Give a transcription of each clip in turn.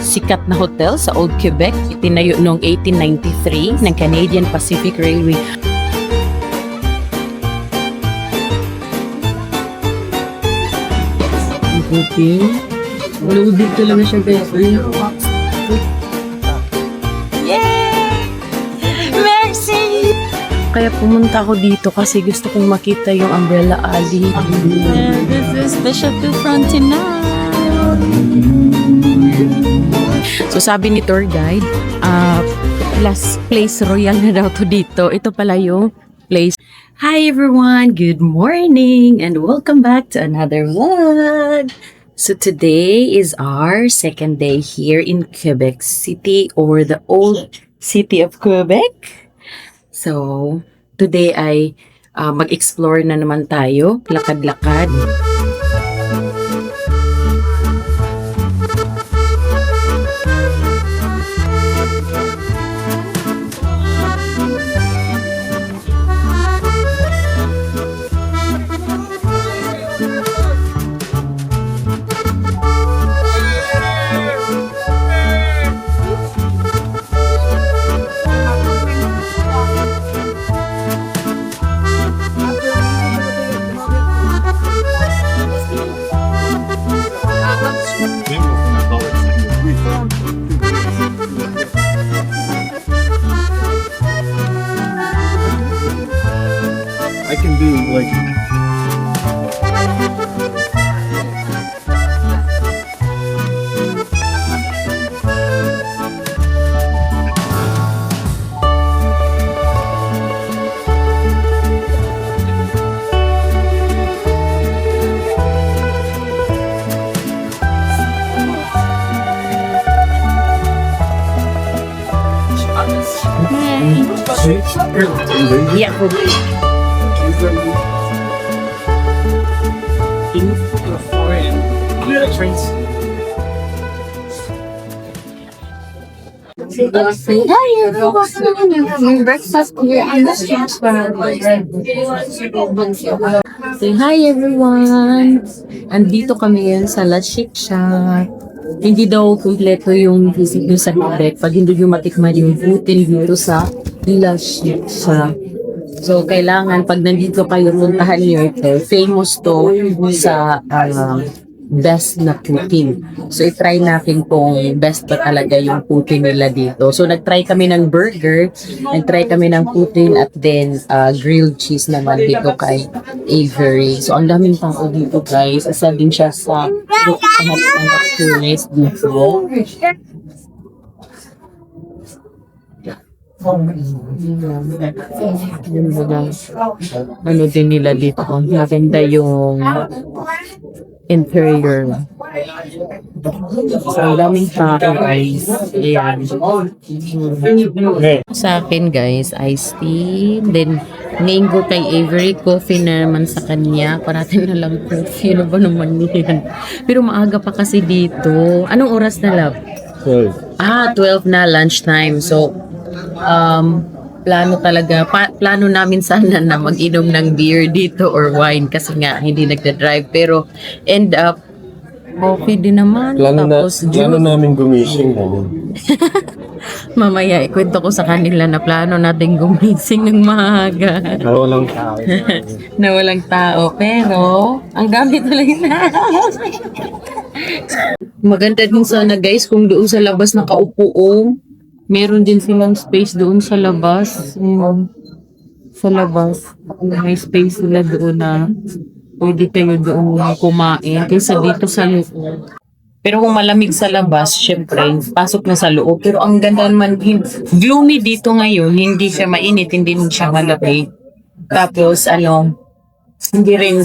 sikat na hotel sa Old Quebec. Itinayo noong 1893 ng Canadian Pacific Railway. Okay. Loaded talaga siya, guys. Yay! Merci! Kaya pumunta ako dito kasi gusto kong makita yung Umbrella Alley. This is the Chateau Frontenac. So sabi ni tour guide, place royal na daw to dito. Ito pala yung place. Hi everyone! Good morning! And welcome back to another vlog! So today is our second day here in Quebec City or the old city of Quebec. So today ay mag-explore na naman tayo. Lakad-lakad. I can do like Yeah. Hi everyone! Having breakfast here in the street. Say hi everyone! Andito kami ngayon sa La Chic Shack. Hindi daw kumpleto yung visit nyo sa Quebec pag hindi nyo matikman yung putin dito sa La Chic Shack. So, kailangan pag nandito kayo, puntahan nyo ito. Famous to sa best na putin. So, i-try natin kung best pa talaga yung putin nila dito. So, nag-try kami ng burger, nag-try kami ng putin at then grilled cheese naman dito kay Avery. So, ang daming tao dito, guys. Isa din siya sa tourist dito. Yung mga ano din nila dito. Maganda yung interior. So, ang daming tao, guys. Ayan. Sa akin, guys, iced tea. Then, ngayon ko kay Avery, coffee na naman sa kanya. Parating na lang coffee. Ano ba naman yan? Pero maaga pa kasi dito. Anong oras na, love? 12. 12 na, lunchtime. So, plano namin sana na mag-inom ng beer dito or wine kasi nga hindi nagda-drive pero end up coffee din naman tapos Plano namin gumising mamaya ikwento ko sa kanila na plano natin gumising ng maaga na walang tao. na walang tao pero ang gamit talaga na maganda din sana guys kung doon sa labas nakaupo meron din silang space doon sa labas. Sa labas. May space sila doon na pwede kayo doon kumain. Kaysa dito sa loob. Pero kung malamig sa labas, syempre, pasok na sa loob. Pero ang ganda naman, gloomy dito ngayon. Hindi siya mainit, hindi siya malamig. Tapos, hindi rin,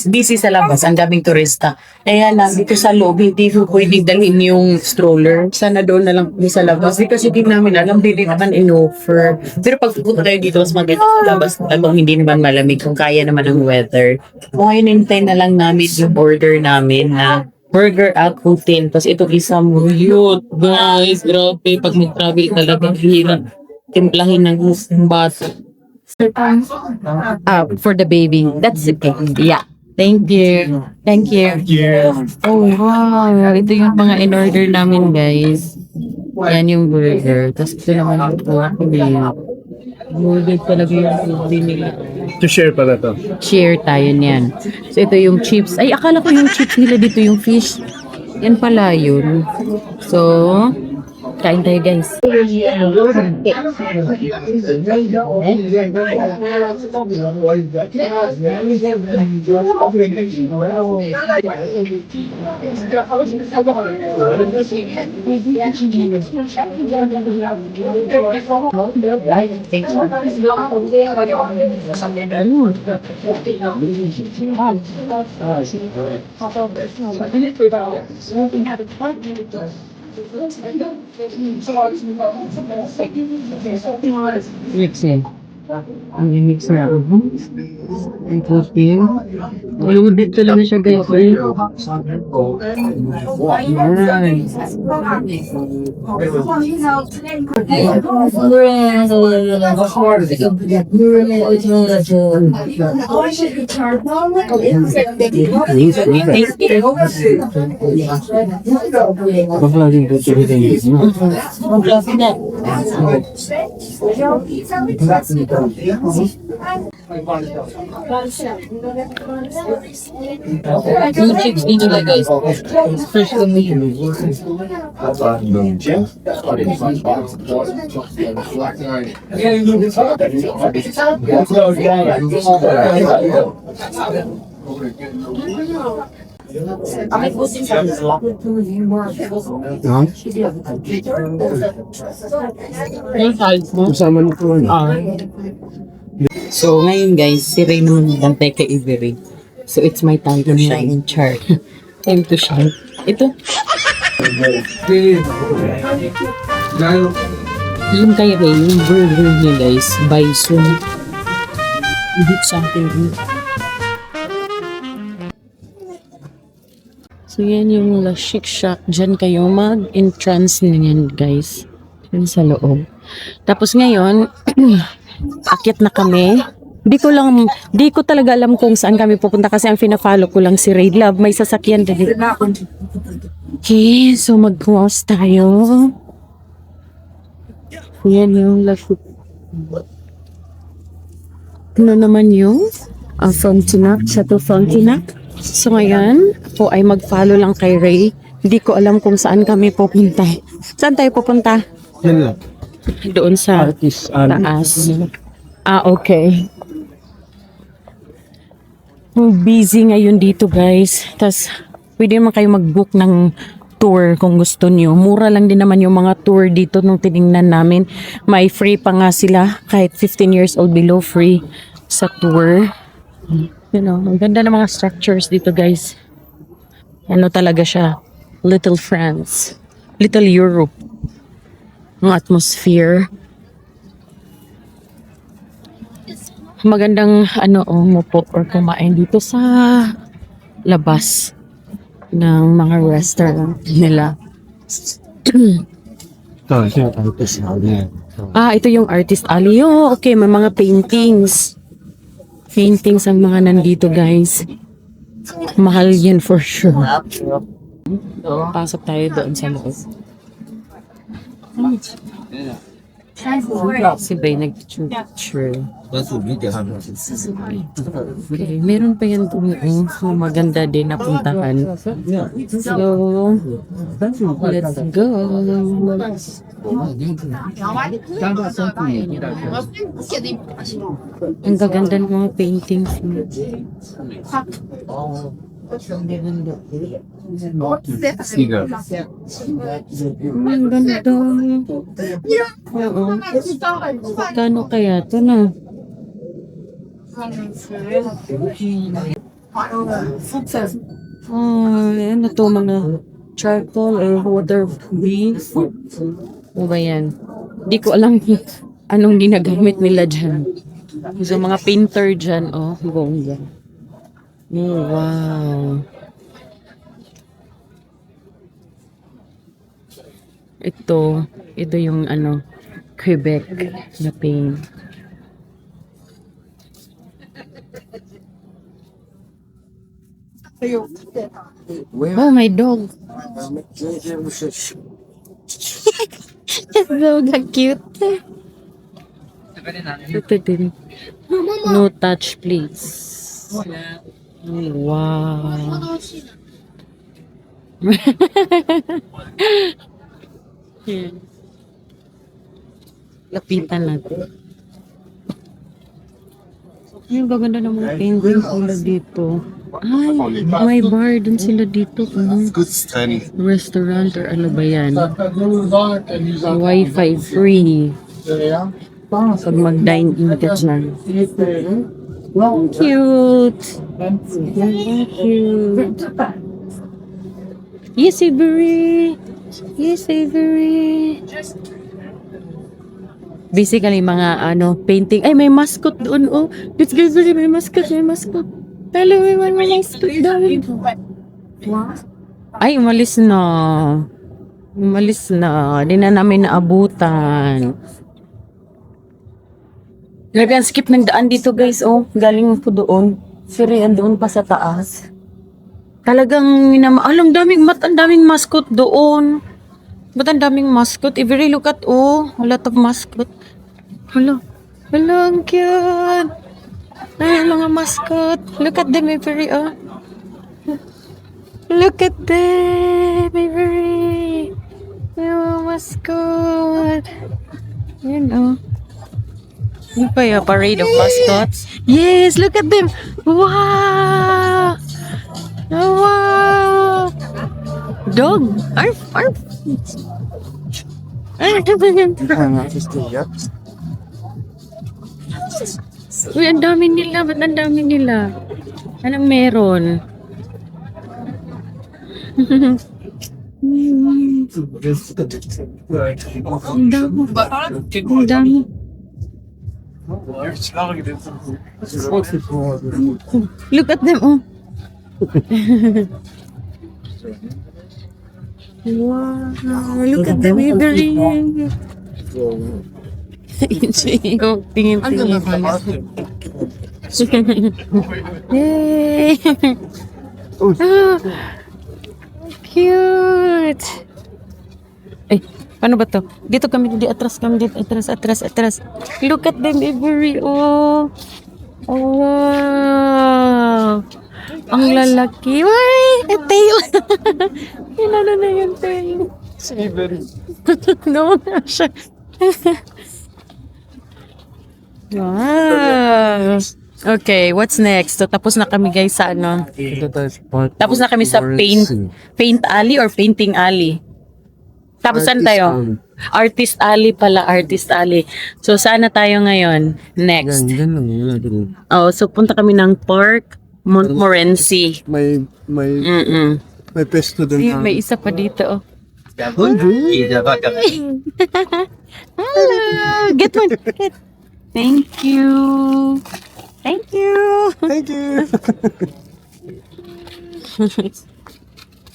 busy sa labas, ang daming turista. Kaya lang, dito sa loob, hindi ko pwedeng dalhin yung stroller. Sana doon na lang sa labas. Di kasi din namin alam, hindi naman in-offer. Pero pag pupunta tayo dito, mas maganda sa labas, hindi naman malamig, kung kaya naman ang weather. Kung ngayon, hintay na lang namin yung order namin na burger at putin. Tapos ito isang muyot. Guys, grabe, pag mag-travel talaga, hirap timplahin ng bata. For the baby. That's okay. Yeah. Thank you. Thank you. Oh, wow. Ito yung mga in-order namin, guys. Yan yung burger. Tapos ito naman ito. Burger talaga yung burger nila. To share pala to. Share tayo niyan. So, ito yung chips. Ay, akala ko yung chips nila dito yung fish. Yan pala yun. So, kain tayo, guys. Mix eh. Ang mix na ako. Ang coffee. Maludit talaga siya, guys. Yung chips din nila, guys. Fresh kami. Kasama nito ano. So, ngayon guys, si Ray naman bantay kay Ivory. So, it's my time to shine in chart. Time to shine. Ito. Yung kay Ray, yung burger niya guys, bison. Eat something. So, yan yung La Chic Shack. Diyan kayo mag-entrance na yan guys. Yan sa loob. Tapos ngayon, akyat na kami. Di ko talaga alam kung saan kami pupunta kasi ang fina-follow ko lang si Ray Love. May sasakyan din. Okay, so mag-cross tayo. Yan yung last. Ano naman yung Frontenac, Chateau Frontenac. So ngayon, ako ay mag-follow lang kay Ray. Hindi ko alam kung saan kami pupunta. Saan tayo pupunta? Yan lang. Doon sa Artist, taas. Okay. Busy ngayon dito guys. Tapos pwede naman kayo mag-book ng tour kung gusto nyo. Mura lang din naman yung mga tour dito nung tinignan namin. May free pa nga sila. Kahit 15 years old below, free sa tour. You know, ang ganda ng mga structures dito guys. Ano talaga siya? Little France. Little Europe. Ang atmosphere. Magandang umupo or kumain dito sa labas ng mga restaurant nila. Ito yung artist. Ito yung artist alley. Oh, okay, may mga paintings. Paintings ang mga nandito, guys. Mahal yan for sure. Pasok tayo doon sa loob. Si Bay nag-picture. Okay, meron pa yan doon. Maganda din na puntahan. So, let's go. Ang gaganda ng mga paintings. Siga. Ang ganda. Oo. Kano kaya ito na? Ano to, mga charcoal or water beads? Ano ba yan? Di ko alam anong ginagamit nila dyan. So, mga painter dyan, buong dyan. Oh, wow. Ito yung Quebec na paint. Oh, my dog. This dog, how cute. Ito din. No touch, please. Wow. Lapitan natin. Ay, ang gaganda ng mga penguin sila dito. Ay, may bar din sila dito. Good tiny. Restaurant or ano ba yan? Wi-Fi free. Pag mag-dine in ka dyan. Cute! Cute! Yes, Avery! Yes, Avery! Basically, mga painting. Ay, may mascot doon, oh. Let's go, may mascot, may mascot. Hello, may mascot doon. Ay, umalis na. Umalis na. Di na namin naabutan. Grabe, ang skip ng daan dito, guys, oh. Galing po doon. Siri, doon pa sa taas. Talagang, ang daming mascot doon. Ba't ang daming mascot? Every look at, oh, a lot of mascot. Hello. Hello, ang cute. Ay, mga mascot. Look at them, Avery, oh. Look at them, Avery. Yung mascot. Yan, oh. Ano pa yung parade of mascots? Yes, look at them. Wow. Wow. Dog. Arf, arf. Uy, ang dami nila. Ba't ang dami nila? Anong meron? Ang dami. Ang dami. Look at them, oh. Wow, look at them, Avery. Tingin. Yay! Ah, cute! Ay, paano ba to? Dito kami, atras kami, dito, atras. Look at them, Avery, oh. Oh, wow. Ang lalaki. Ay, a tail. Inano na yung tail. No, na siya. Wow. Okay, what's next? So, tapos na kami guys sa ano. Tapos na kami sa paint alley or painting alley. Tapos saan tayo? Artist alley pala, artist alley. So, saan na tayo ngayon? Next. Oh, so punta kami ng park, Montmorency. May pesto din. May isa pa dito. Oh. Hello. Get one. Get. Thank you. Thank you.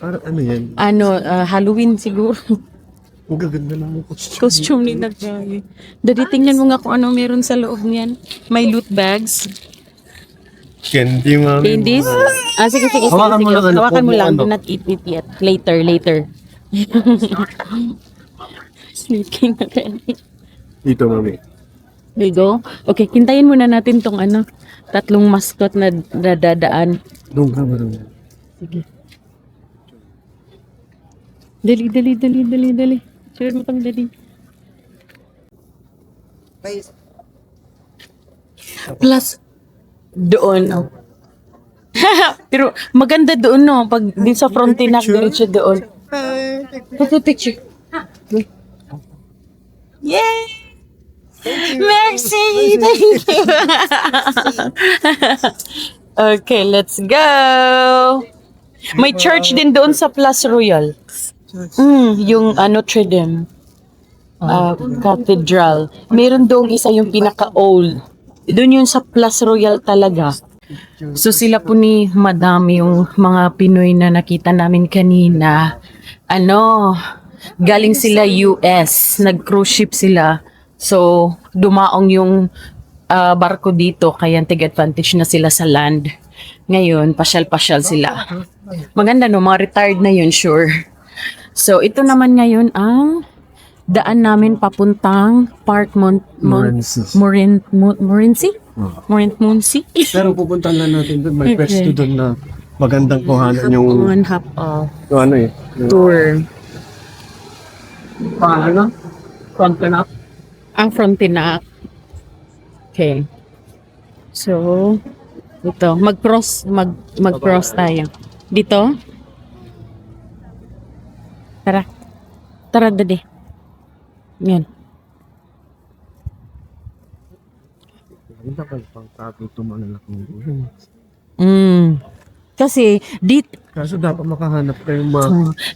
Ano yan? Halloween siguro. Ang gaganda lang ang costume. Costume ni Nagay. Dali, tingnan mo nga kung ano meron sa loob niyan. May loot bags. Candy, mami. Candies? Sige. Hawakan mo lang, Hawakan mo lang. ano. Do not eat it yet. Later. Sneaking na rin. Dito, mami. There you go. Okay, kintayin muna natin tong tatlong mascot na dadaan. Doon ka ba doon? Sige. Dali. Share mo pang dali. Plus, doon. Oh. Pero maganda doon, no? Pag din sa Frontenac, diretso doon. Picture. Yay! Merci! Thank you! Okay, let's go! May church din doon sa Place Royal. Yung Notre Dame Cathedral. Meron doon isa yung pinaka-old. Doon yun sa Place Royal talaga. So sila po ni Madam, yung mga Pinoy na nakita namin kanina, galing sila US, nag-cruise ship sila. So dumaong yung barko dito, kaya take advantage na sila sa land. Ngayon, pasyal-pasyal sila. Maganda no, mga retired na yun, sure. So, ito naman ngayon ang daan namin papuntang Park Morency. Morency? Morency? Pero pupuntahan lang natin doon. May pwesto doon na magandang kuhanan yung One half of ano eh. Yung, tour. paano? Frontenac. Ang Frontenac. Okay. So, ito, mag-cross tayo. Dito? Tara. Tara, dali. Yan. Maganda ka pang tato tumanalak mo. Kasi, Kaso dapat makahanap kayo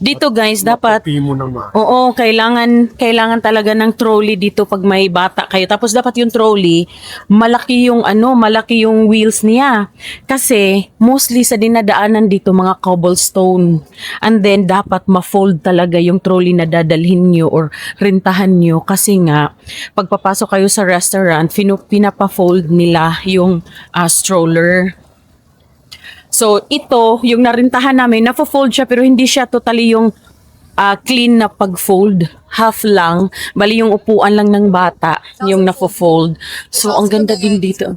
dito guys, dapat Pimo ng mga. oo, kailangan talaga ng trolley dito pag may bata kayo. Tapos dapat yung trolley, malaki yung wheels niya. Kasi mostly sa dinadaanan dito mga cobblestone. And then dapat ma-fold talaga yung trolley na dadalhin nyo or rentahan nyo. Kasi nga, pagpapasok kayo sa restaurant, pinapa-fold nila yung stroller. So, ito, yung narintahan namin, nafo-fold siya pero hindi siya totally yung clean na pag-fold. Half lang. Bali yung upuan lang ng bata, yung nafo-fold. So, ang ganda din dito.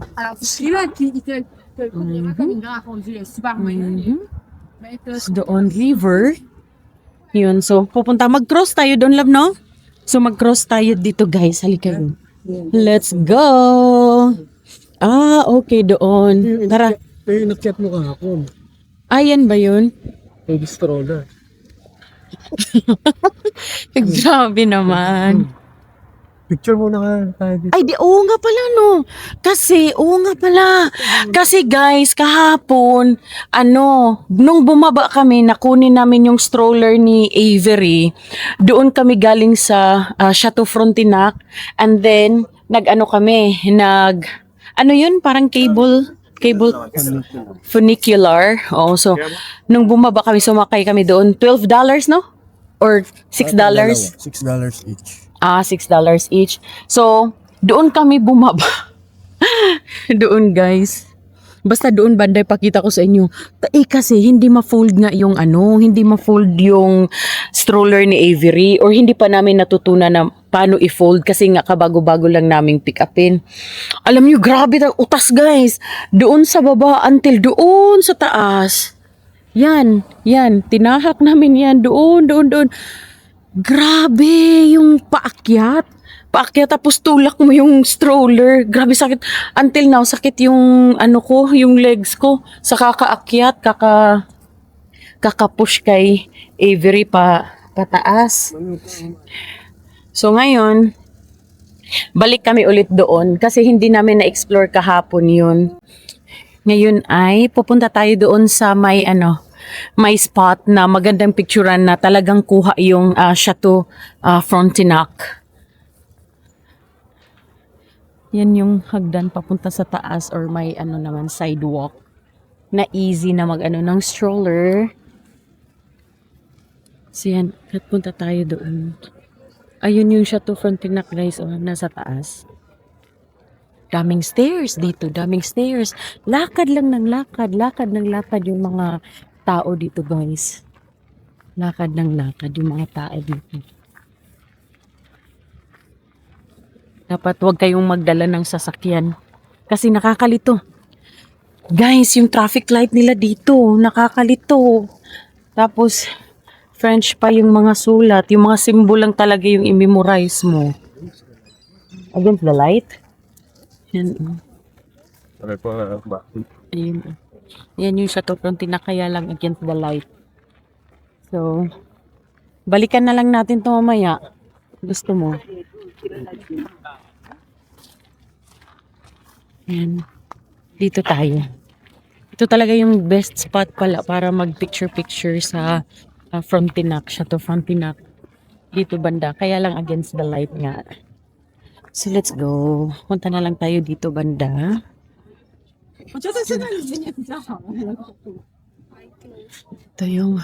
Doon, river. Yun, so, mag-cross tayo doon, love, no? So, mag-cross tayo dito, guys. Halika yun. Let's go! Okay, doon. Tara. Eh, nakyat mo kahapon. Ayan ba yun? Yung stroller. Grabe naman. Picture mo na ka tayo dito. Ay, oo nga pala, no. Kasi guys, kahapon, nung bumaba kami, nakunin namin yung stroller ni Avery. Doon kami galing sa Chateau Frontenac. And then, parang cable funicular. Oh, so, nung bumaba kami, sumakay kami doon, $12, no? Or $6? $6 each. $6 each. So, doon kami bumaba. Doon, guys. Basta doon, banday, pakita ko sa inyo. Kasi hindi ma-fold nga hindi ma-fold yung stroller ni Avery or hindi pa namin natutunan na paano i-fold kasi nga kabago-bago lang naming pick upin. Alam nyo, grabe na utas, guys. Doon sa baba until doon sa taas. Yan. Tinahak namin yan. Doon. Grabe yung paakyat tapos tulak mo yung stroller. Grabe sakit. Until now, sakit yung yung legs ko sa kakaakyat, kakapush kay Avery pataas. So ngayon, balik kami ulit doon kasi hindi namin na-explore kahapon yun. Ngayon ay pupunta tayo doon sa may spot na magandang picturean na talagang kuha yung Chateau Frontenac. Yan yung hagdan papunta sa taas or may naman sidewalk na easy na ng stroller. So yan, punta tayo doon. Ayun yung Chateau Frontenac, guys, nasa taas. Daming stairs dito, Lakad ng lakad yung mga tao dito, guys. Lakad yung mga tao dito. Dapat huwag kayong magdala ng sasakyan. Kasi nakakalito. Guys, yung traffic light nila dito, nakakalito. Tapos, French pa yung mga sulat. Yung mga symbol lang talaga yung i-memorize mo. Against the light. Yan. Ayun. Yan yung Chateau Frontenac, kaya lang against the light. So, balikan na lang natin ito mamaya. Gusto mo? Yan. Dito tayo. Ito talaga yung best spot pala para mag-picture-picture sa Frontenac, Chateau Frontenac. Dito banda. Kaya lang against the light nga. So, let's go. Punta na lang tayo dito banda. Ito yung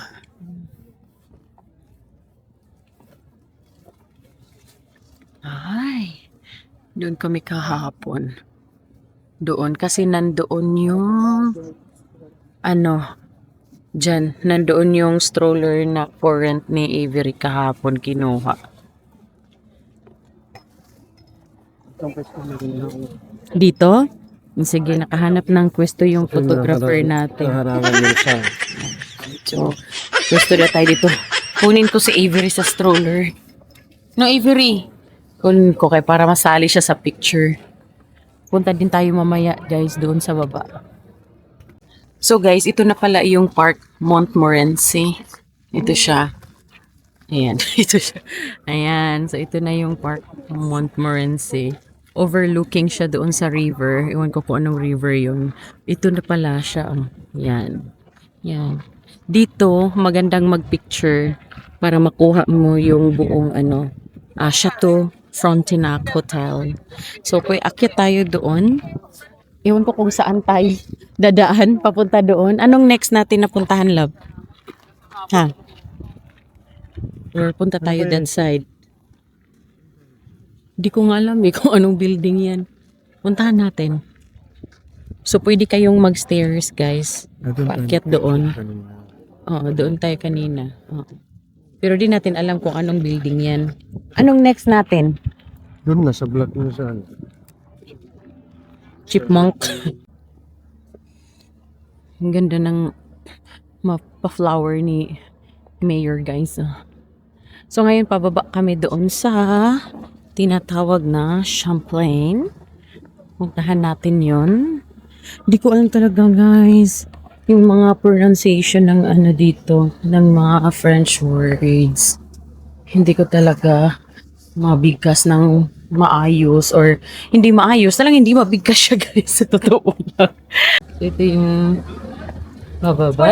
doon kami kahapon. Doon kasi nandoon yung ano, dyan, nandoon yung stroller na for rent ni Avery kahapon kinuha. Dito? Sige, nakahanap ng pwesto yung photographer natin. Naharangan mo siya. So, pwesto na tayo dito. Kunin ko si Avery sa stroller. No, Avery. Kunin ko kay para masali siya sa picture. Punta din tayo mamaya, guys, doon sa baba. So, guys, ito na pala yung Park Montmorency. Ito siya. Ayan, ito siya. Ayan, so ito na yung Park Montmorency. Overlooking siya doon sa river. Iwan ko kung anong river yun. Ito na pala siya. Yan. Yan. Dito, magandang magpicture para makuha mo yung buong Chateau Frontenac Hotel. So, akyat tayo doon. Iwan ko kung saan tayo dadaan papunta doon. Anong next natin na puntahan, love? Ha? Or punta tayo that side. Di ko nga alam kung anong building yan. Puntahan natin. So, pwede kayong mag-stairs, guys. Paakyat doon. Oo, doon tayo kanina. Oo. Pero di natin alam kung anong building yan. Anong next natin? Doon na sa block mo sa Chipmunk. Ang ganda ng mapa-flower ni Mayor, guys. So, ngayon pababa kami doon sa tinatawag na Champlain. Puntahan natin yon. Di ko alam talaga, guys, yung mga pronunciation ng dito, ng mga French words. Hindi ko talaga mabigkas ng maayos or hindi maayos. Talagang hindi mabigkas siya, guys, sa totoo lang. Ito yung pababa.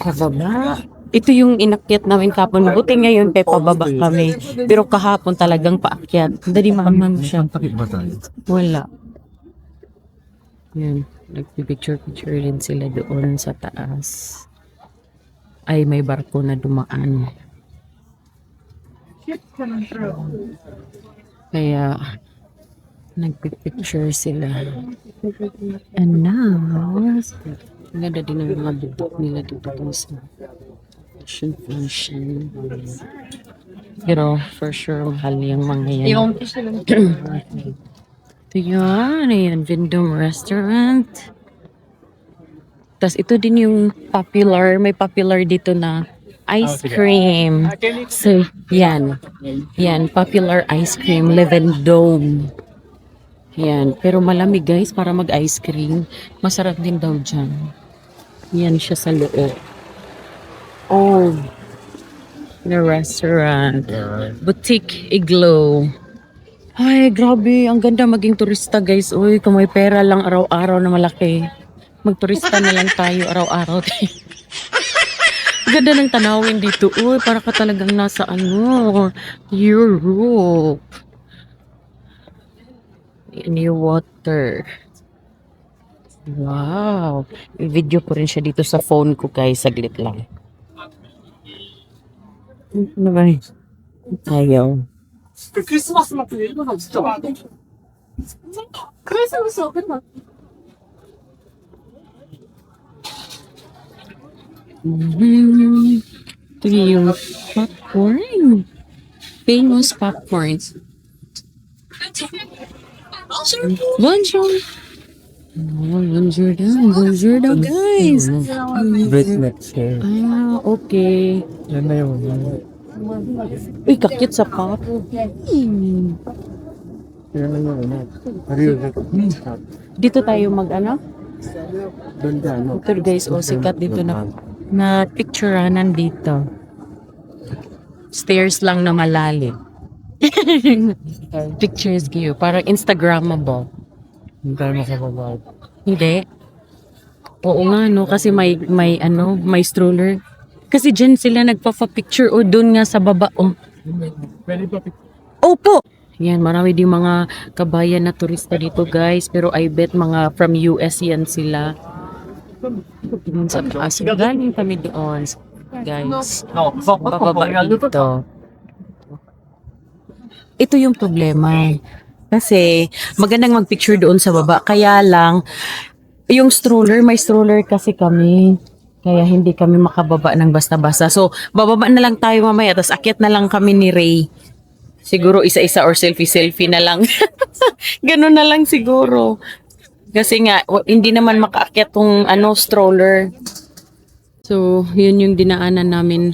Pababa. Ito yung inakyat namin kapon. Buti ngayon kay pababa kami. Pero kahapon talagang paakyat. Dali maman siya. takip ba tayo? Wala. Yan. Nagpipicture-picture din sila doon sa taas. Ay, may barko na dumaan. Kaya, nagpipicture sila. And now, ang ganda din ng mga dudok nila dito sa fashion. Pero, for sure, mahal yung mga yan. Ito yan. Ayan, Vindom Restaurant. Tapos, ito din yung popular. May popular dito na ice cream. So, yan. Yan, popular ice cream. Levendome. Yan. Pero malamig, guys, para mag-ice cream. Masarap din daw dyan. Yan siya sa loob. Oh, the restaurant. Boutique Igloo. Ay, grabe. Ang ganda maging turista, guys. Uy, kung may pera lang araw-araw na malaki. Magturista na lang tayo araw-araw. Ganda ng tanawin dito. Uy, para ka talagang nasa Europe. New water. Wow. I-video ko rin siya dito sa phone ko, guys. Saglit lang. Ano ba? Ayaw. クリスマス祭りの実はクリスマスを来るの Ito yung popcorn. Famous popcorns. Bonjour. Oh, bonjour daw. Bonjour daw, guys. Breakneck chair. Ah, okay. Yan na yun. Uy, kakit sa pop. Yan na yun. Dito tayo Doon ka, ano? Ito, guys, sikat dito na pictureanan dito. Stairs lang na malalim. Pictures view. Parang Instagrammable. Hindi tayo makababa. Hindi. Oo nga, no? Kasi may stroller. Kasi dyan sila nagpapa-picture o doon nga sa baba. Pwede pa Opo! Yan, marami din mga kabayan na turista dito, guys. Pero I bet mga from US yan sila. Doon sa taas. Galing kami doon, guys. Bababa dito. Ito yung problema. Kasi magandang magpicture doon sa baba. Kaya lang, Yung stroller, may stroller kasi kami. Kaya hindi kami makababa ng basta-basta. So, bababa na lang tayo mamaya. Tapos akyat na lang kami ni Ray. Siguro isa-isa or selfie-selfie na lang. Ganun na lang siguro. Kasi nga, hindi naman makaakyat tong stroller. So, yun yung dinaanan namin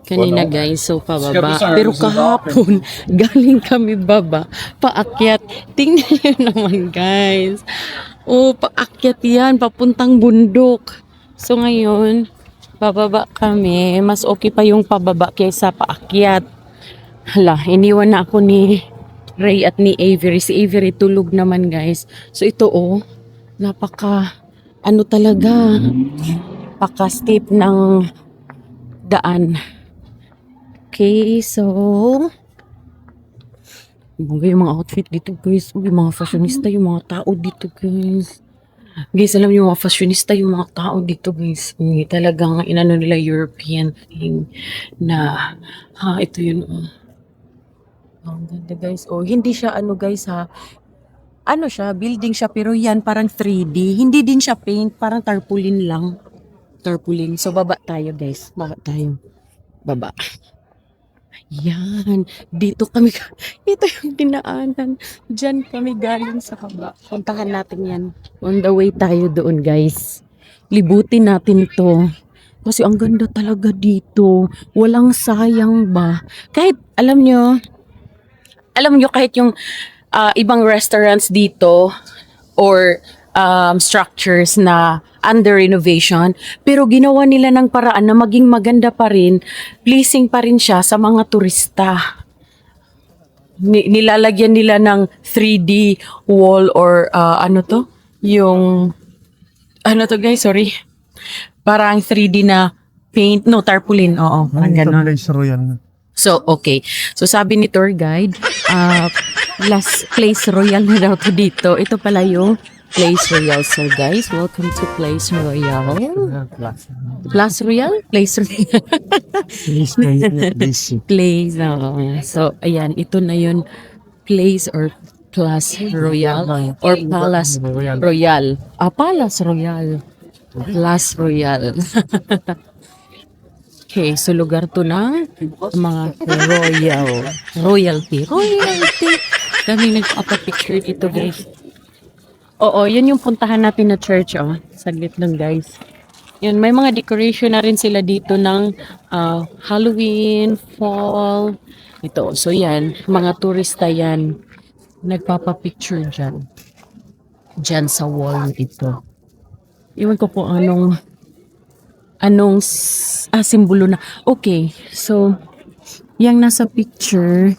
kanina guys. So, pababa. Pero kahapon, galing kami baba, paakyat. Tingnan nyo naman guys. Oh, paakyat yan, papuntang bundok. So, ngayon, bababa kami. Mas okay pa yung pababa kaysa paakyat. Hala, iniwan na ako ni Ray at ni Avery. Si Avery tulog naman guys. So, ito napaka, talaga, paka-steep ng daan. Okay, so yung mga outfit dito guys. Uy, mga fashionista yung mga tao dito guys. Guys, alam niyo mga fashionista yung mga tao dito guys. Talagang inano nila European thing na ito yun. Ang ganda guys. Hindi siya guys ha. Siya, building siya pero yan parang 3D. Hindi din siya paint, parang tarpaulin lang. Tarpaulin. So baba tayo guys. Baba tayo. Baba. Yan. Dito kami. Ito yung dinaanan. Diyan kami galing sa baba. Puntahan natin yan. On the way tayo doon guys. Libutin natin ito. Kasi ang ganda talaga dito. Walang sayang ba. Kahit alam nyo kahit yung ibang restaurants dito or structures na under renovation, pero ginawa nila ng paraan na maging maganda pa rin, pleasing pa rin siya sa mga turista. Nilalagyan nila ng 3D wall or yung guys, sorry. Parang 3D na paint, tarpaulin, parang ganon. Place Royal. So, okay. So, sabi ni tour guide, last Place Royal na daw to dito. Ito pala yung Place Royal. So, guys, welcome to Place Royal. Place Royal? Place Royal. Place, So, ayan, ito na yun. Place or Place Royal or Palace Royal. Palace Royal. Place Royal. Okay, so lugar to ng mga royalty. Kami nagpapapicture dito guys. Yun yung puntahan natin na church Saglit lang guys. Yun, may mga decoration na rin sila dito ng Halloween, fall. Ito, so yan, mga turista yan. Nagpapapicture dyan. Dyan sa wall ito. Iwan ko po anong simbolo na. Okay, so yung nasa picture,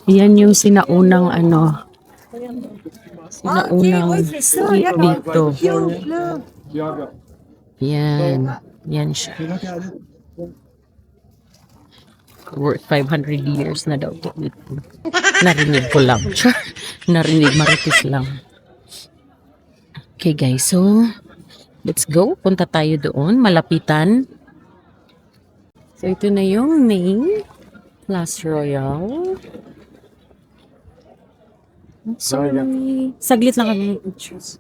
yan yung sinaunang street dito. Yan siya. Worth 500 years na daw to. Narinig ko lang. Narinig, maritis lang. Okay guys, so let's go. Punta tayo doon. Malapitan. So, ito na yung main Place Royal. Sorry. Saglit lang kami ng pictures.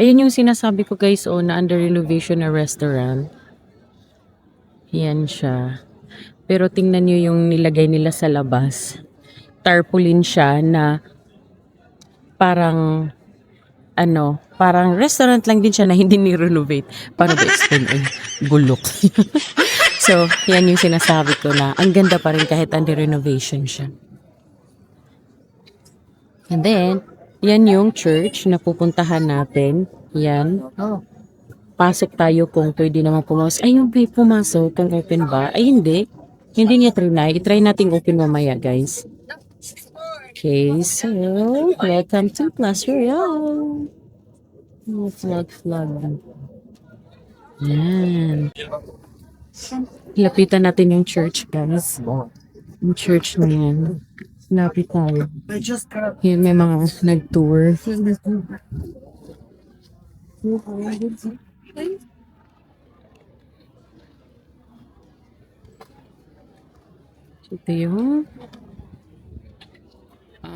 Ayun yung sinasabi ko guys, na under renovation na restaurant. Yan siya. Pero tingnan nyo yung nilagay nila sa labas. Tarpaulin siya na parang parang restaurant lang din siya na hindi ni-renovate. Paano ba explain? Bulok. So, yan yung sinasabi ko na ang ganda pa rin kahit under renovation siya. And then, yan yung church na pupuntahan natin. Yan. Pasok tayo kung pwede naman pumasok. Ay, yung pumasok kung open ba? Ay, hindi. Hindi niya trinay. I-try natin open mamaya, guys. Okay, so, welcome to Place Royal. Flag. Yan. Lapitan natin yung church, guys. Yung church na yan. Lapit tayo. Yan, may mga nag-tour. Ito yung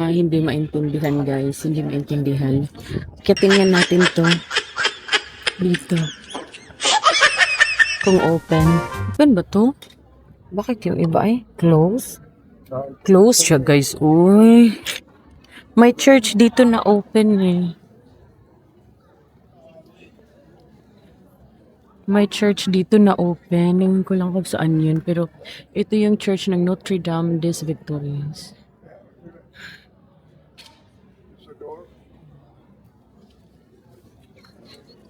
hindi maintindihan guys. Hindi maintindihan. Kaya tingnan natin to. Dito. Kung open. Open ba to? Bakit yung iba ay close? Close siya guys. Uy. May church dito na open eh. May church dito na open. Hindi ko lang kung saan yun. Pero ito yung church ng Notre Dame des Victoires.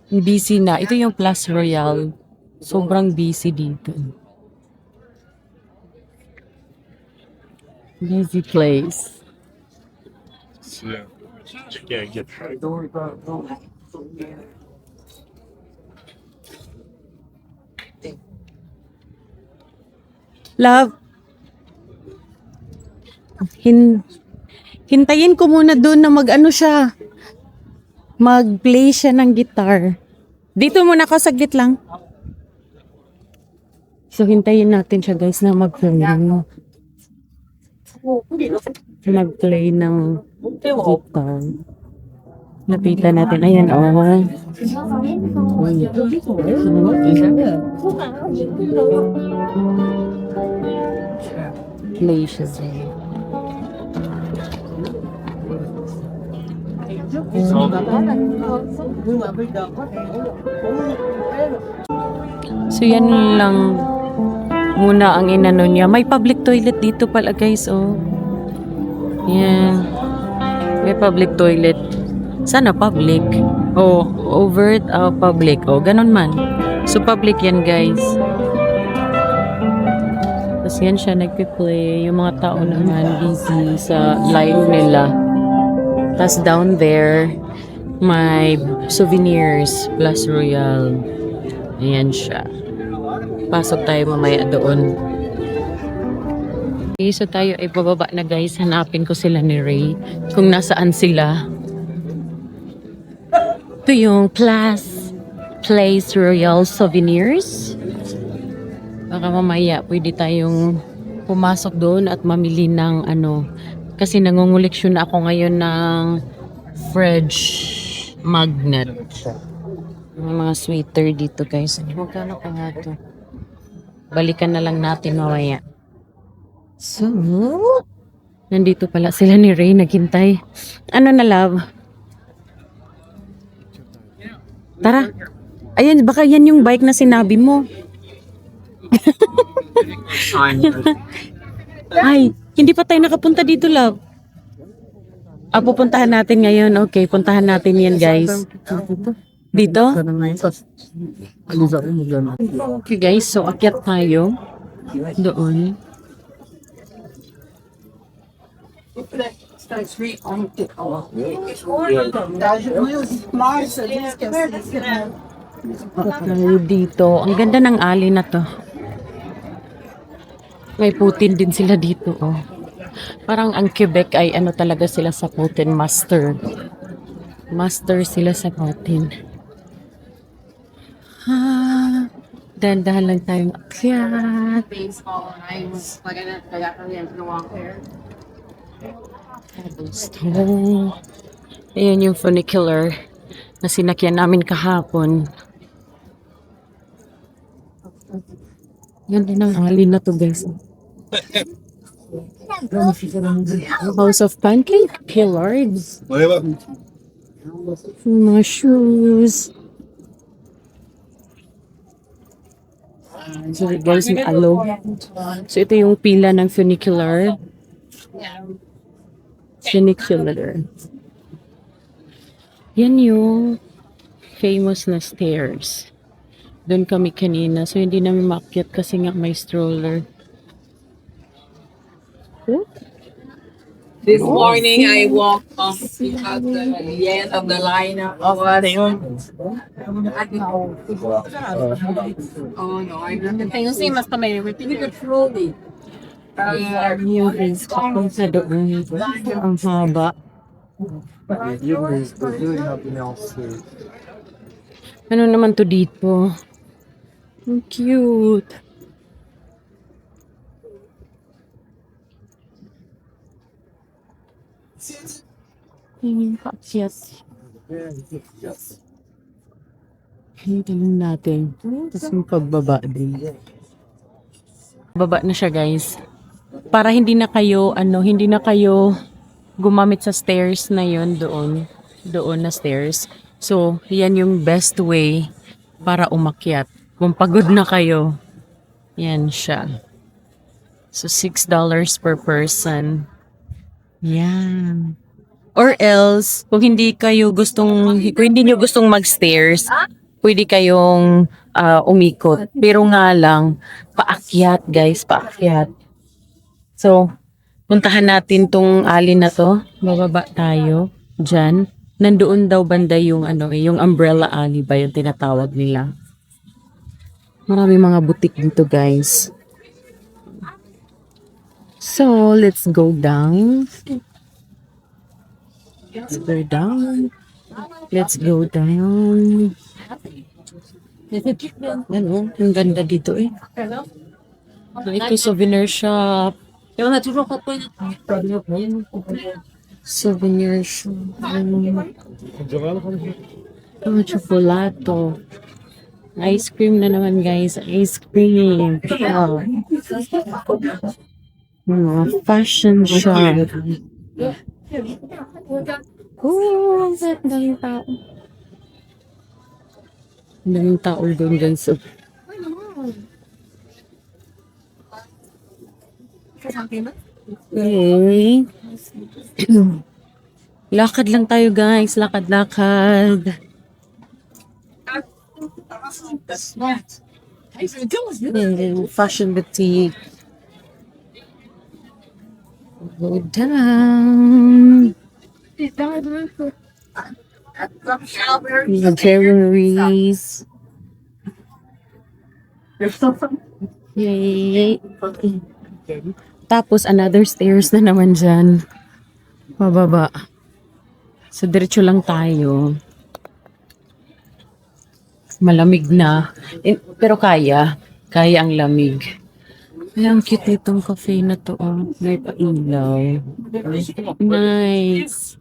Busy na. Ito yung Place Royale. Sobrang busy dito. Busy place. Yeah, get Love. Hintayin ko muna doon na mag-ano siya. Mag-play siya ng guitar. Dito muna ako saglit lang. So hintayin natin siya guys na mag-play ng guitar. Napitan natin. Ayan, oh. Play siya. So yan lang muna ang inano niya. May public toilet dito pala guys, oh. Yan. May public toilet. Sana public. Oh, overt public. Oh, ganun man. So public yan guys. Tapos yan siya nagpi-play. Yung mga tao naman busy sa live nila. Tapos down there, may souvenirs, Place Royale. Ayan siya. Pasok tayo mamaya doon. Okay, so tayo ay bababa na guys. Hanapin ko sila ni Ray. Kung nasaan sila. Ito yung Place Royale Souvenirs. Baka mamaya pwede tayong pumasok doon at mamili ng ano. Kasi nangunguleksyon na ako ngayon ng fridge magnet. May mga sweater dito guys. Magkano pa nga ito? Balikan na lang natin mamaya. So, nandito pala sila ni Ray naghintay. Ano na love? Tara. Ayan, baka yan yung bike na sinabi mo. Ay, hindi pa tayo nakapunta dito, love. Pupuntahan natin ngayon. Okay, puntahan natin yan, guys. Dito? Okay, guys. So, akyat tayo. Doon. Okay, dito. Ang ganda ng alley na to. May Putin din sila dito, oh. Parang ang Quebec ay ano talaga sila sa Putin, master. Master sila sa Putin. Dahan-dahan lang tayong akyat. Cobblestone. Ayan yung funicular na sinakyan namin kahapon. Ganda ng alley na to, guys. House of Pancake Pillards. Mga shoes. So guys, may alo. So ito yung pila ng funicular. Funicular. Yan yung famous na stairs. Doon kami kanina. So hindi namin maakyat kasi nga may stroller. This morning I walked at the end of the line of Oh no, I don't think you must come in. Truly. Yung is sa doon. Ang haba. Ano naman to dito? Ang cute. Yung paakyat. Hintayin natin. Tapos yung pagbaba din. Baba na siya, guys. Para hindi na kayo gumamit sa stairs na yon doon na stairs. So, yan yung best way para umakyat. Kung pagod na kayo, yan siya. So, $6 per person. Yan. Or else, kung hindi nyo gustong mag-stairs, pwede kayong umikot. Pero nga lang, paakyat, guys, paakyat. So, puntahan natin tong alley na to. Bababa tayo dyan. Nandoon daw banda yung yung umbrella alley ba yung tinatawag nila. Marami mga butik dito, guys. So, let's go down. Let's go down. Let's go down. Ano? Ang ganda dito eh. Ito souvenir shop. Souvenir shop. Oh, chocolate. Ice cream na naman, guys. Ice cream. Oh. Fashion shop. Oh, ang daming tao. Ang daming tao doon, guys. Okay. Lakad lang tayo, guys. Lakad-lakad. Fashion boutique. Go down. Jewelries. Yay. Tapos another stairs na naman dyan. Pababa. So diretso lang tayo. Malamig na. Pero kaya ang lamig. Ay, ang cute nitong cafe na to. Oh. May pailaw. Nice.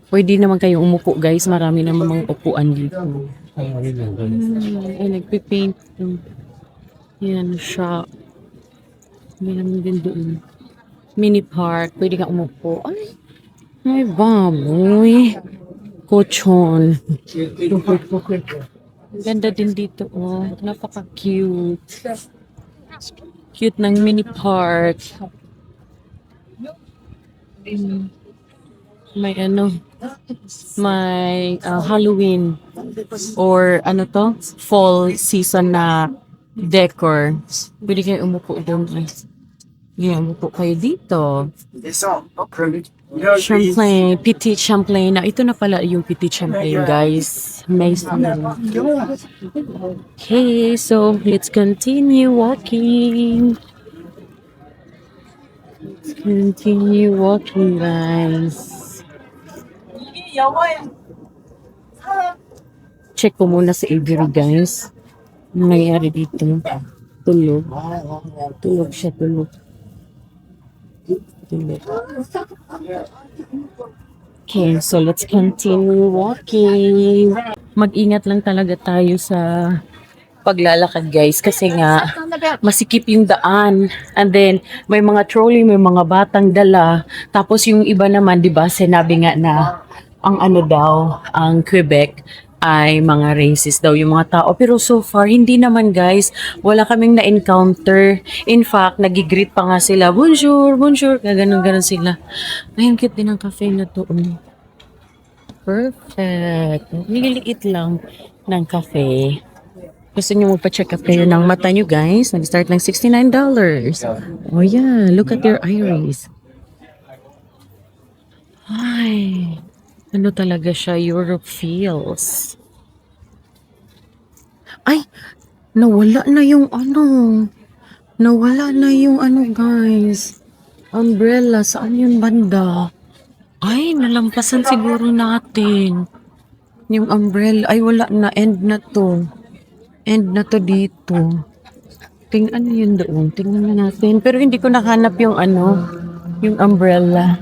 Pwede naman kayong umupo, guys. Marami naman mga upuan dito. Ay, nagpipaint. Yan, shop. Meron din doon. Mini park. Pwede kang umupo. Ay, baboy. Kochon. Ganda din dito, oh. Napaka-cute. Cute ng mini park. May may Halloween or fall season na decor. Pwede kayo umupo doon. Yeah, umupo kayo dito. Champlain, Petit Champlain. Na ito na pala yung Petit Champlain, guys. Nice. Okay, so let's continue walking. Let's continue walking, guys. Check ko muna sa Avery, guys. Ano nangyari dito? Tulog. Tulog siya, tulog. Okay, so let's continue walking. Mag-ingat lang talaga tayo sa paglalakad, guys, kasi nga masikip yung daan, and then may mga trolley, may mga batang dala, tapos yung iba naman, di ba, sinabi nga na ang ang Quebec ay mga racist daw yung mga tao. Pero so far, hindi naman, guys. Wala kaming na-encounter. In fact, nagigreet pa nga sila. Bonjour, bonjour. Ganun-ganun sila. Ay, ang cute din ang cafe na to. Perfect. Nililiit lang ng cafe. Gusto nyo magpa-check up kayo ng mata nyo, guys. Nag-start ng $69. Oh yeah, look at your iris. Ay, ano talaga siya? Europe feels. Ay, nawala na yung Nawala na yung guys. Umbrella, saan yung banda? Ay, nalampasan siguro natin. Yung umbrella, ay wala na, end na to. End na to dito. Ano yun doon? Tingnan na natin. Pero hindi ko nahanap yung yung umbrella.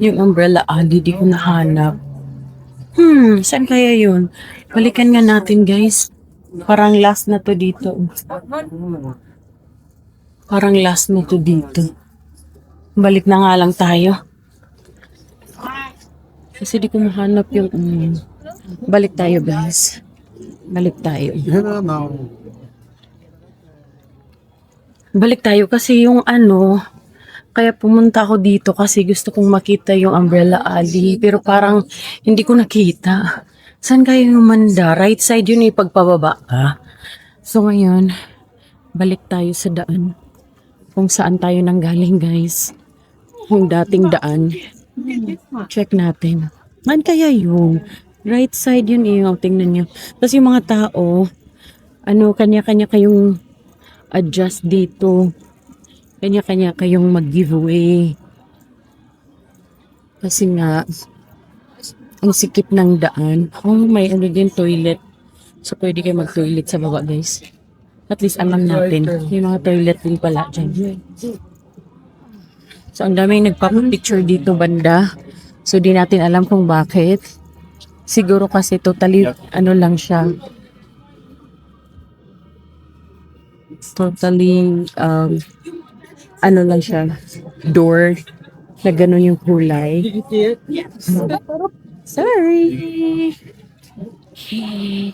Yung umbrella alley, di ko nahanap. Saan kaya yun? Balikan nga natin, guys. Parang last na to dito. Parang last na to dito. Balik na nga lang tayo. Kasi di ko mahanap yung... Balik tayo, guys. Balik tayo. Balik tayo kasi yung kaya pumunta ako dito kasi gusto kong makita yung umbrella alley. Pero parang hindi ko nakita. Saan kayo umanda? Right side yun pagpababa ka. So ngayon, balik tayo sa daan. Kung saan tayo nanggaling, guys. Yung dating daan. Check natin. Man kaya yung right side yun tingnan nyo. Tapos yung mga tao, kanya-kanya kayong adjust dito. Kanya-kanya kayong mag-giveaway. Kasi nga, ang sikip ng daan. May din toilet. So, pwede kayo mag-toilet sa baba, guys. At least alam natin. Yung mga toilet din pala dyan. So, ang daming nagpa-picture dito banda. So, di natin alam kung bakit. Siguro kasi totally, lang siya. Totally, lang siya. Door. Na ganun yung kulay. Sorry.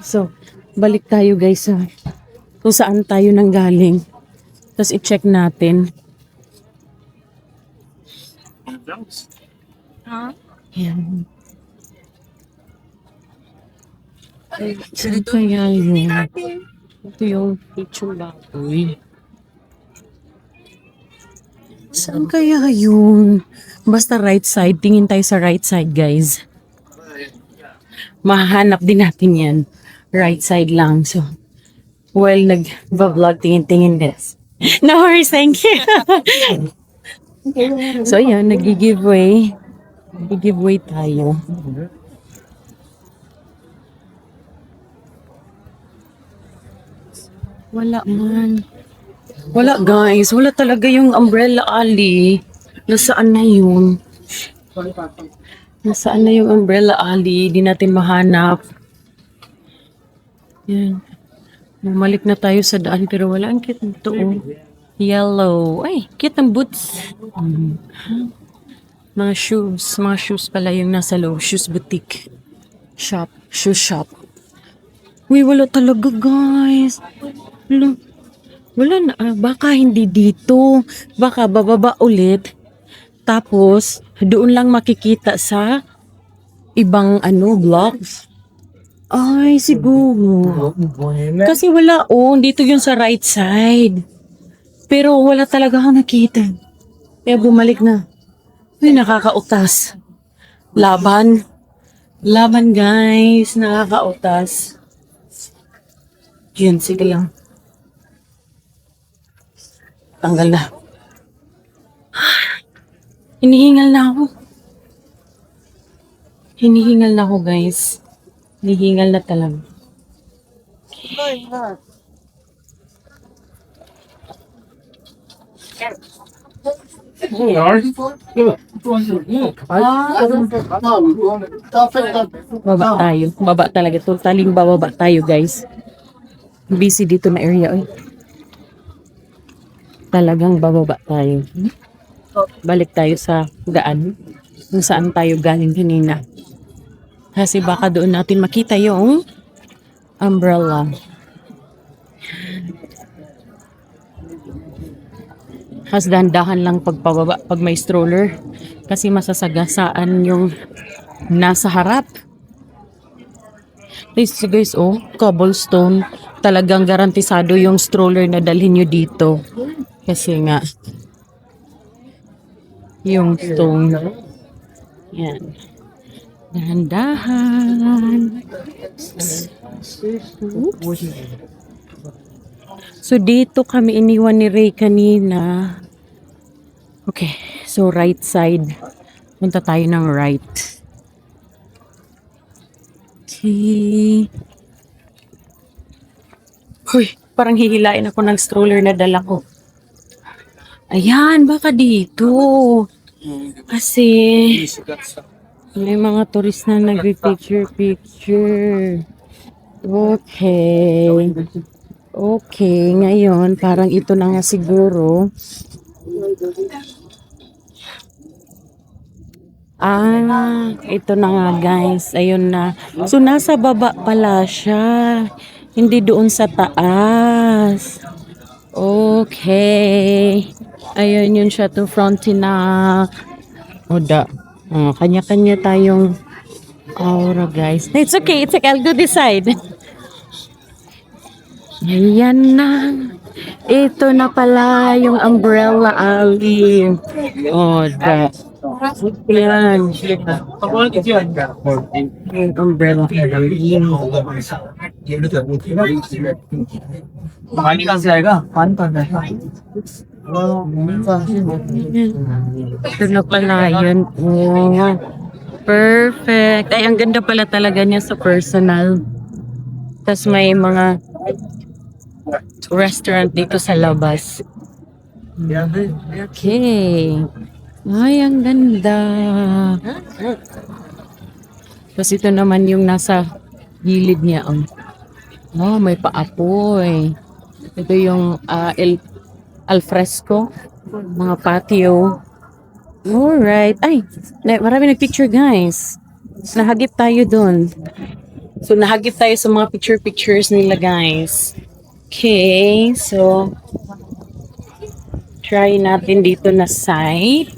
So, balik tayo guys sa kung saan tayo nanggaling. Tapos i-check natin. Yan. Saan kaya yun? Ito yung picture baboy. Saan kaya yun? Basta right side. Tingin tayo sa right side, guys. Mahanap din natin yan. Right side lang. So, while nag-vlog, tingin-tingin this. No worries, thank you. So, ayan, nag-giveaway. Nag-giveaway tayo. Wala man. Wala guys, wala talaga yung umbrella alley. Nasaan na yun? Nasaan na yung umbrella alley? Di natin mahanap. Yan. Bumalik na tayo sa daan pero wala ang cute nito. Yellow. Ay, cute ang boots. Mga shoes pala yung nasa loob. Shoes boutique. Shop. Shoe shop. Uy, wala talaga guys. Wala na. Baka hindi dito. Baka bababa ulit. Tapos, doon lang makikita sa ibang vlogs. Ay, siguro. Kasi wala dito yun sa right side. Pero wala talaga akong nakita. Kaya bumalik na. Ay, nakakautas. Laban. Laban guys. Nakakautas. Yun, sige lang. Tanggal na. Hinihingal na ako. Hinihingal na ako, guys. Hinihingal na talaga. Baba tayo. Baba talaga. Totally bababa tayo, guys. Busy dito na area. Talagang bababa tayo. Balik tayo sa daan kung saan tayo galing kanina. Kasi baka doon natin makita yung umbrella. Has dahan-dahan lang pagpababa pag may stroller. Kasi masasagasaan yung nasa harap. Please guys, cobblestone. Talagang garantisado yung stroller na dalhin nyo dito. Kasi nga, yung stone. Yan. Dahan-dahan. So, dito kami iniwan ni Ray kanina. Okay. So, right side. Punta tayo ng right. Okay. Hoy, parang hihilain ako ng stroller na dala ko. Ayan, baka dito. Kasi may mga turist na nagpi-picture. Okay. Okay, ngayon parang ito na nga siguro. Ito na nga guys. Ayun na. So, nasa baba pala siya. Hindi doon sa taas. Okay. Ayun yun siya to Frontenac. Oda. Kanya-kanya tayong aura guys. It's okay. It's okay. I'll go this side. Ayan na. Ito na pala yung Umbrella Alley. Oda. Yan. Yung Umbrella Alley. Ito na pala yun. Oh, perfect. Ay, ang ganda pala talaga niya sa personal. Tapos may mga restaurant dito sa labas. Okay. Ay, ang ganda. Tapos ito naman yung nasa gilid niya. Oh, may paapoy. Ito yung alfresco. Mga patio. Alright. Ay, marami nagpicture guys. Nahagip tayo dun. So, nahagip tayo sa mga pictures nila guys. Okay, so try natin dito na side.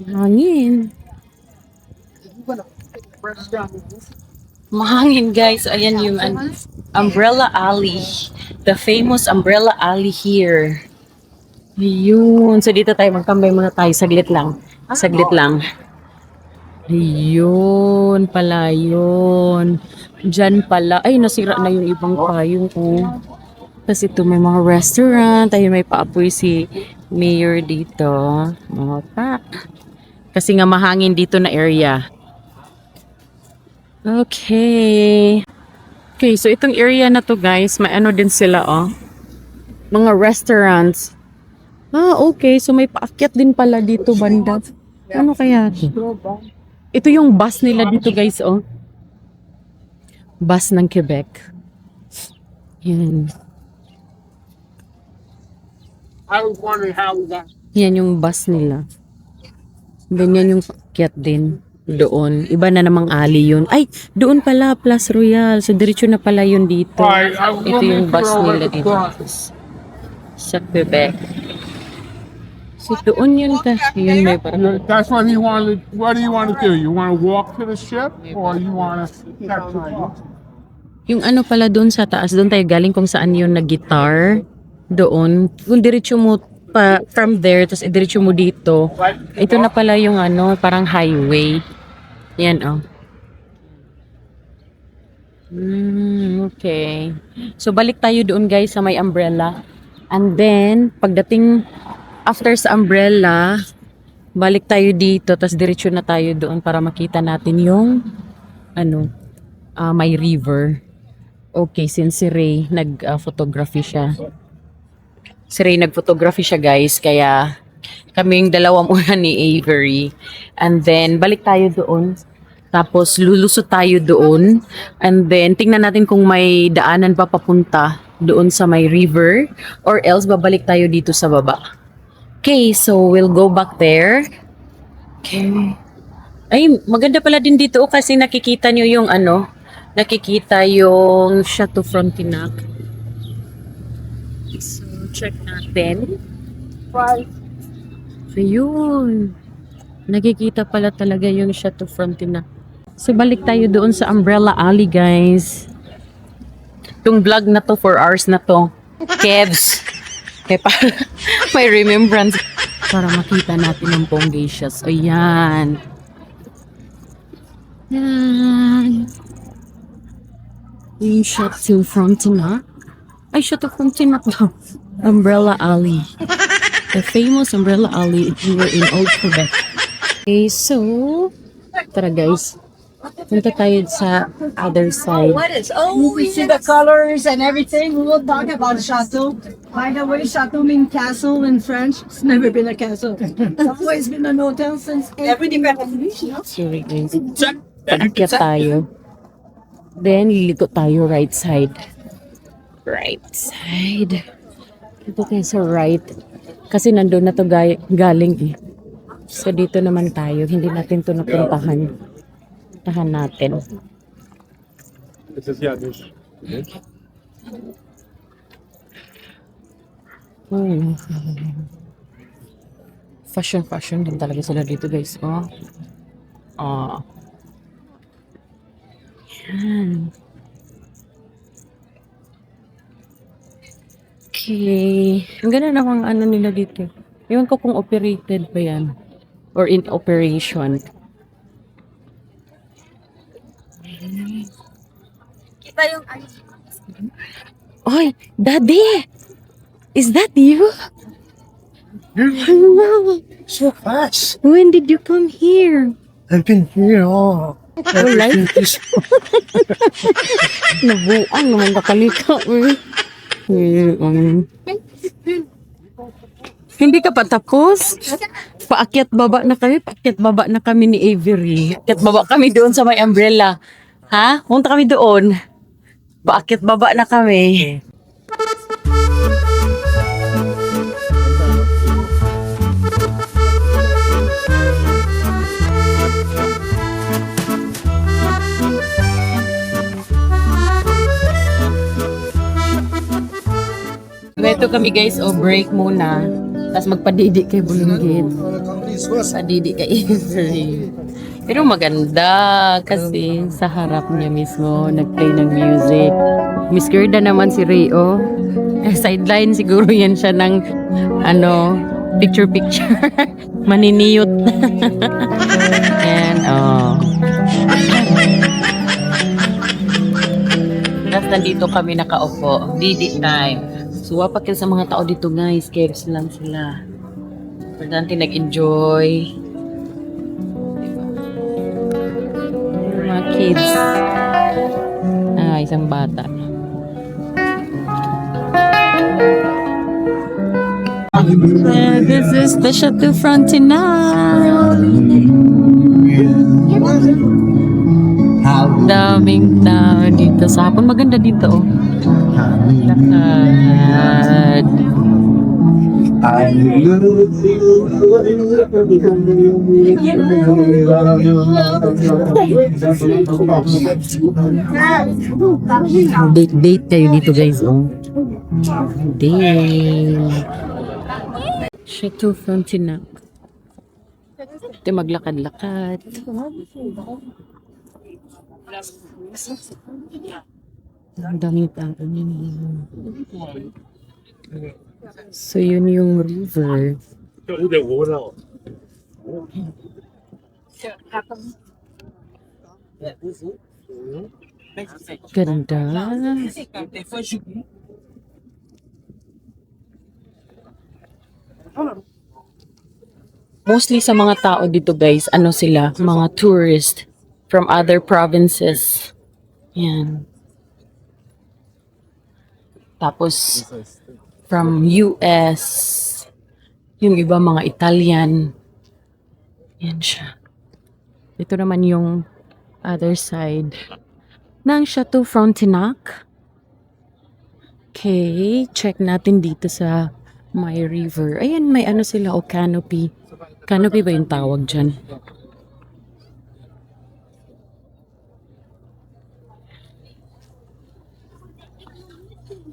Mahangin. Mahangin guys. Ayan yung Umbrella Alley. The famous Umbrella Alley here. Ayun. So dito tayo magtambay muna tayo. Saglit lang. Saglit lang. Ayun pala yun. Diyan pala. Ay, nasira na yung ibang payong ko. Kasi ito may mga restaurant. Ayun, may paapoy si mayor dito. Mga pa. Kasi nga mahangin dito na area. Okay. Okay, so itong area na to guys, may ano din sila mga restaurants. Okay. So may paakyat din pala dito banda. Ano kaya? Ito yung bus nila dito guys, Bus ng Quebec. Yan. I was wondering how we got. Yan yung bus nila. Ganyan yung paakyat din. Doon. Iba na namang alley yun. Ay, doon pala, Plus Royal. So, diretso na pala yun dito. Ito yung bus nila dito. Sa Quebec. So, doon yun kasi. Yun may parang. That's what he wanted. What do you want to do? You want to walk to the ship, or you want to catch a bus? Yung ano pala doon sa taas, doon tayo galing kung saan yun na guitar. Doon. Kung diretso mo pa from there, tapos diretso mo dito. Ito na pala yung parang highway. Yan, okay. So, balik tayo doon guys sa may umbrella. And then, pagdating after sa umbrella, balik tayo dito, tapos diretso na tayo doon para makita natin yung may river. Okay, since si Ray nag-photography siya. Si Ray nag-photography siya guys, kaya kaming dalawa muna ni Avery. And then, balik tayo doon. Tapos, lulusot tayo doon. And then, tingnan natin kung may daanan pa papunta doon sa may river. Or else, babalik tayo dito sa baba. Okay, so we'll go back there. Okay. Ay, maganda pala din dito kasi nakikita nyo yung nakikita yung Chateau Frontenac. So, check natin. Ayun. Nakikita pala talaga yung Chateau Frontenac. So, balik tayo doon sa Umbrella Alley, guys. Itong vlog na to, 4 hours na to. Kevs. May remembrance. Para makita natin ang Pongacious. Ayan. Yan. Yung Chateau Frontenac. Ay, Chateau Frontenac daw. Umbrella Alley. The famous Umbrella Alley here in Old Quebec. Okay, so, tara guys. Punta tayo sa other side. You can see the colors and everything. We will talk about chateau. By the way, chateau means castle in French. It's never been a castle. It's always been an hotel since everything. Sorry guys. Paakyat tayo. Then, liliko tayo right side. Right side. Dito tayo sa right. Kasi nandun na to galing eh. So, dito naman tayo. Hindi natin to napuntahan. Puntahan natin. Hmm. Fashion din talaga sila dito guys. Oh. Ah. Yan. Okay. Ang ganda namang ano nila dito. Ewan ko kung operated ba yan. Or in operation. Kita yung Oy, Daddy! Is that you? Hello! So fast. When did you come here? I've been here all. Alright. Nabuang naman kakalika. Hindi ka pa tapos? Paakyat baba na kami. Paakyat baba na kami ni Avery. Paakyat baba kami doon sa may umbrella. Ha? Punta kami doon. Paakyat baba na kami. Ito kami guys, break muna. Tapos magpadidi kay Bulunggit. Padidi kay Avery. Pero maganda kasi sa harap niya mismo nag-play ng music. Miss Gerda naman si Rayo. Sideline siguro yan siya ng picture. Maniniyot. And tapos nandito kami nakaupo. Didi time. So, wapak sa mga tao dito guys. Caves lang sila. Importante nag-enjoy. Diba? Mga kids. Isang bata. This is the Chateau Frontenac. Daming tao dito sa hapon. Maganda dito oh. Lakad. Date kayo dito guys oh. Date. Chateau Frontenac. Ito maglakad-lakad. Ang daming tao niyan. So, yun yung river. Ganda. Mostly sa mga tao dito guys, ano sila? Mga tourist from other provinces. Yan. Tapos, from US, yung iba mga Italian. Yan siya. Ito naman yung other side ng Chateau Frontenac. Okay, check natin dito sa may river. Ayan, may ano sila o canopy. Canopy ba yung tawag dyan?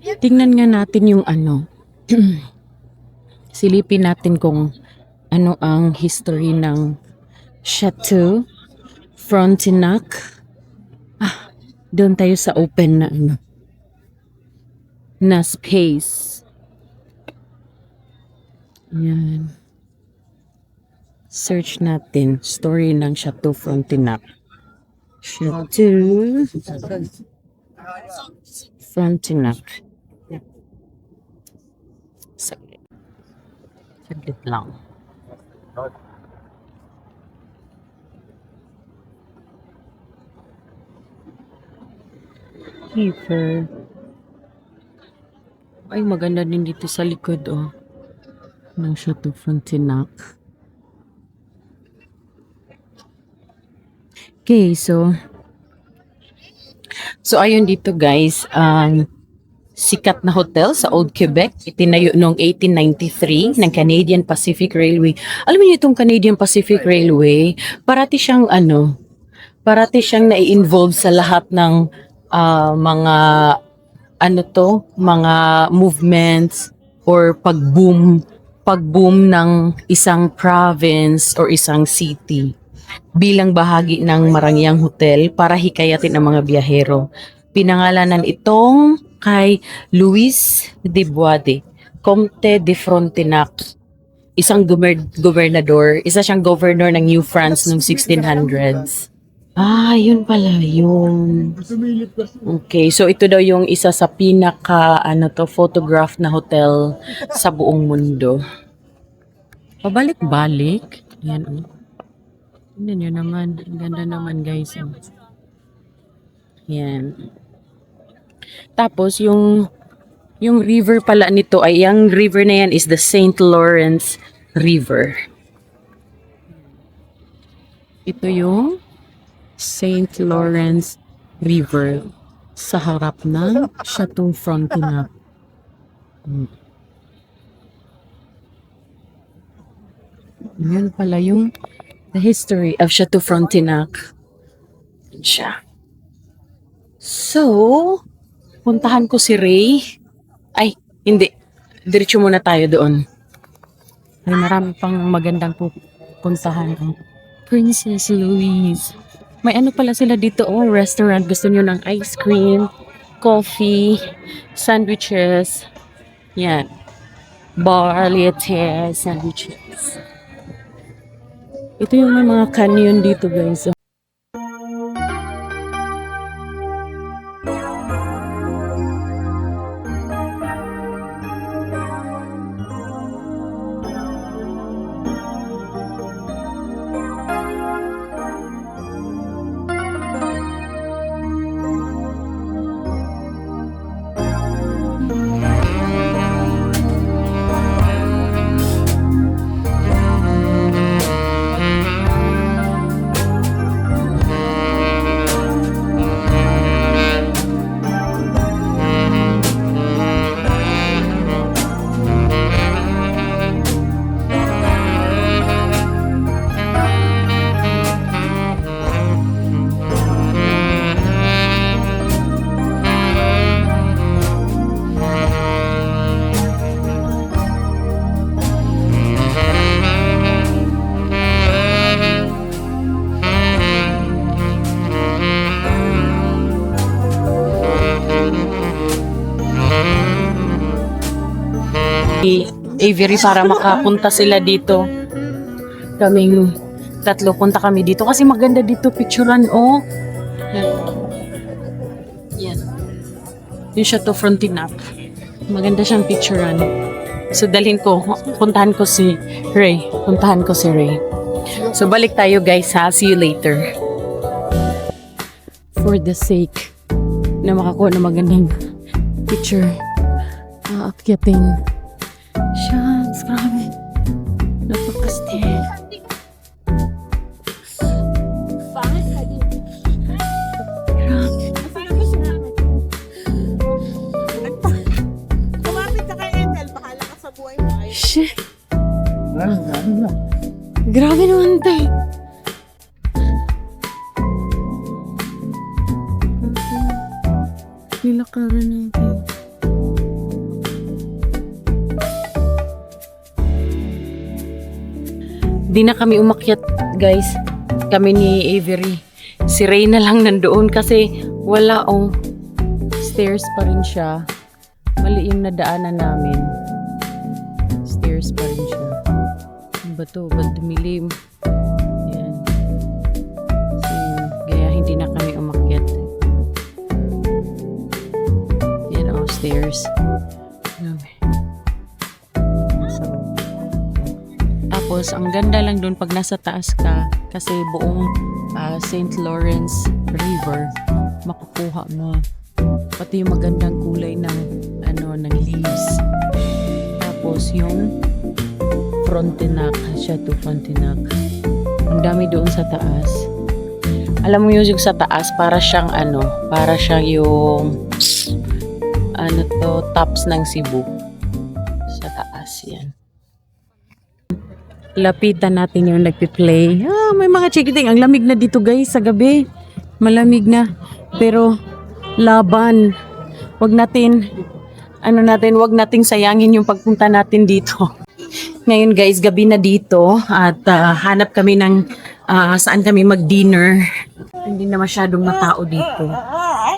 Tingnan nga natin yung ano. Silipin natin kung ano ang history ng Chateau Frontenac. Doon tayo sa open na ano. Na space. Yan. Search natin. Story ng Chateau Frontenac. Chateau Frontenac. Saglit lang. Kiefer. Ay, maganda din dito sa likod, oh. Ng Chateau Frontenac. Okay, so ayun dito guys, ang sikat na hotel sa Old Quebec, itinayo noong 1893 ng Canadian Pacific Railway. Alam niyo itong Canadian Pacific Railway, parati siyang nai-involve sa lahat ng mga mga movements or pag-boom ng isang province or isang city bilang bahagi ng Marangyang Hotel para hikayatin ang mga biyahero. Pinangalanan itong kay Louis de Boisde, Comte de Frontenac, isang gobernador, isa siyang governor ng New France noong 1600s. Ah, yun pala yun. Okay, so ito daw yung isa sa pinaka photograph na hotel sa buong mundo. Pabalik-balik. Yan, oh. Tingnan nyo naman. Ang ganda naman, guys. Oh. Yan. Tapos, yung river pala nito ay, yung river na yan is the St. Lawrence River. Ito yung St. Lawrence River sa harap ng Chateau Frontenac. Yun pala yung the history of Chateau Frontenac. Yan siya. So, puntahan ko si Ray. Ay, hindi. Diretso muna tayo doon. Ay, marami pang magandang puntahan. Princess Louise. May ano pala sila dito, oh, restaurant. Gusto nyo ng ice cream, coffee, sandwiches. Yan. Bar, liete, sandwiches. Ito yung may mga canyon dito, guys. Avery para makapunta sila dito. Kaming tatlo punta kami dito kasi maganda dito picturean, oh. Yan. Yung Chateau Frontenac. Maganda siyang picturean. So puntahan ko si Ray. So balik tayo guys ha. See you later. For the sake na makakuha ng magandang picture. Aakyatin. Shots, grabe. Napakastig. Grabe. Kumapit ka kay Ethel, bahala ka sa buhay mo. Shit. Grabe naman tayo. Nilakaran natin. Di na kami umakyat, guys. Kami ni Avery. Si Ray na lang nandoon kasi wala, oh. Stairs pa rin siya. Mali yung nadaanan namin. Stairs pa rin siya. Ano ba to? Ba't dumilim? Yan. So, kaya hindi na kami umakyat. Yan, oh, stairs. Tapos, ang ganda lang doon pag nasa taas ka kasi buong St. Lawrence River makukuha mo. Pati yung magandang kulay ng ng leaves. Tapos yung Frontenac, Chateau Frontenac. Ang dami doon sa taas. Alam mo yung sa taas, para siyang yung tops ng Cebu. Sa taas yan. Lapitan natin yung nagpi-play. May mga chikiting. Ang lamig na dito guys sa gabi. Malamig na. Pero laban. Wag nating sayangin yung pagpunta natin dito. Ngayon guys, gabi na dito at hanap kami ng saan kami mag-dinner. Hindi na masyadong matao dito.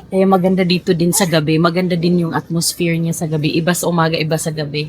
Kaya maganda dito din sa gabi. Maganda din yung atmosphere niya sa gabi. Iba sa umaga, iba sa gabi.